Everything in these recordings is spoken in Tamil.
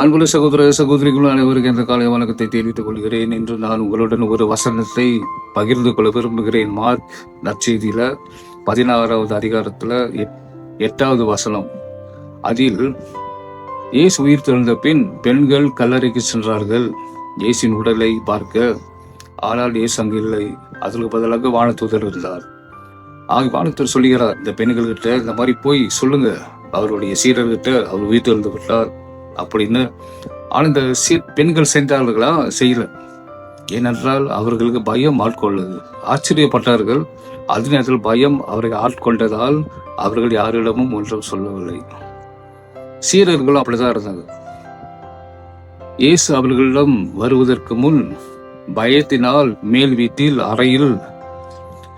அன்புள்ள சகோதர சகோதரிகளும் அனைவருக்கு இந்த காலை வணக்கத்தை தெரிவித்துக் கொள்கிறேன். என்று நான் உங்களுடன் ஒரு வசனத்தை பகிர்ந்து கொள்ள விரும்புகிறேன். மார்க் நற்செய்தியில 16வது அதிகாரத்துல 8வது வசனம். அதில் இயேசு உயிர் தெழுந்த பின் பெண்கள் கல்லறைக்கு சென்றார்கள் இயேசுவின் உடலை பார்க்க. ஆனால் இயேசு அங்கு இல்லை. அதற்கு பதிலாக வானதூதர் இருந்தார். வானதூதர் சொல்லுகிறார் இந்த பெண்கள் கிட்ட, இந்த மாதிரி போய் சொல்லுங்க அவருடைய சீடர்கிட்ட அவர் உயிர் தெழுந்து விட்டார் அப்படின்னு. ஆனால் இந்த பெண்கள் சென்றார்களா? செய்யல. ஏனென்றால் அவர்களுக்கு பயம் ஆட்கொள்ளது. ஆச்சரியப்பட்டார்கள். அதே நேரத்தில் பயம் அவரை ஆட்கொண்டதால் அவர்கள் யாரிடமும் ஒன்றும் சொல்லவில்லை. சீரர்களும் அப்படிதான் இருந்தாங்க. இயேசு அவர்களிடம் வருவதற்கு முன் பயத்தினால் மேல் வீட்டில் அறையில்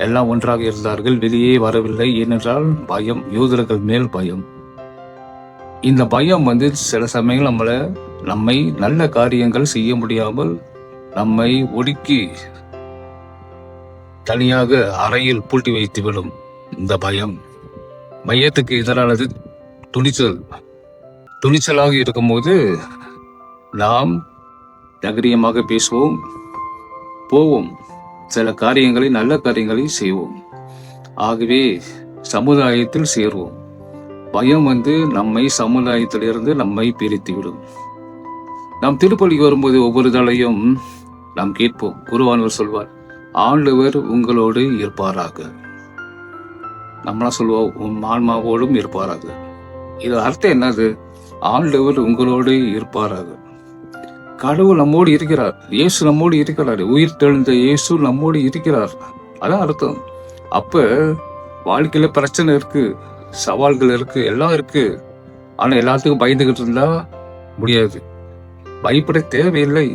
எல்லாம் ஒன்றாக இருந்தார்கள். வெளியே வரவில்லை. ஏனென்றால் பயம், யூதர்கள் மேல் பயம். இந்த பயம் சில சமயங்கள் நம்மை நல்ல காரியங்கள் செய்ய முடியாமல் நம்மை ஒடுக்கி தனியாக அறையில் பூட்டி வைத்துவிடும். இந்த பயத்துக்கு எதிரானது துணிச்சலாக இருக்கும்போது நாம் தைரியமாக பேசுவோம், போவோம், சில காரியங்களை, நல்ல காரியங்களை செய்வோம். ஆகவே சமுதாயத்தில் சேர்வோம். பயம் நம்மை சமுதாயத்திலிருந்து நம்மை பிரித்துவிடும். நாம் திருப்பலிக்கு வரும்போது ஒவ்வொரு தடையும் நாம் கேட்போம். குருவானவர் சொல்வார், ஆண்டவர் உங்களோடு இருப்பாராக. நம்மளா சொல்லுவோம், உன் ஆன்மாவோடும் இருப்பாராக. இது அர்த்தம் என்னது? ஆண்டவர் உங்களோடு இருப்பாராக. கடவுள் நம்மோடு இருக்கிறார். இயேசு நம்மோடு இருக்கிறார். உயிர் தெழுந்த இயேசு நம்மோடு இருக்கிறார். அதான் அர்த்தம். அப்ப வாழ்க்கையில பிரச்சனை இருக்கு, சவால்கள் இருக்கு, எல்லாம் இருக்கு. ஆனா எல்லாத்துக்கும் பயந்துகிட்டு இருந்தா முடியாது. பயப்பட தேவையில்லை.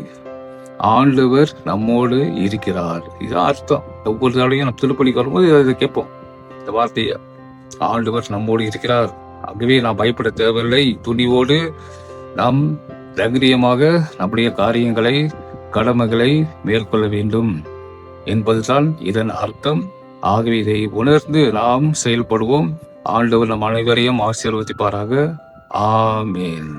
ஆண்டவர் நம்மோடு இருக்கிறார். இது அர்த்தம். ஒவ்வொரு தடையும் நம்ம திருப்பலிக்கு வரும்போது இதை கேட்போம், இந்த வார்த்தைய. ஆண்டவர் நம்மோடு இருக்கிறார். ஆகவே நாம் பயப்பட தேவையில்லை. துணிவோடு நாம் தைரியமாக நம்முடைய காரியங்களை, கடமைகளை மேற்கொள்ள வேண்டும் என்பதுதான் இதன் அர்த்தம். ஆகவே இதை உணர்ந்து நாம் செயல்படுவோம். ஆண்டவர் நம் அனைவரையும் ஆசீர்வதிப்பாராக. ஆமென்.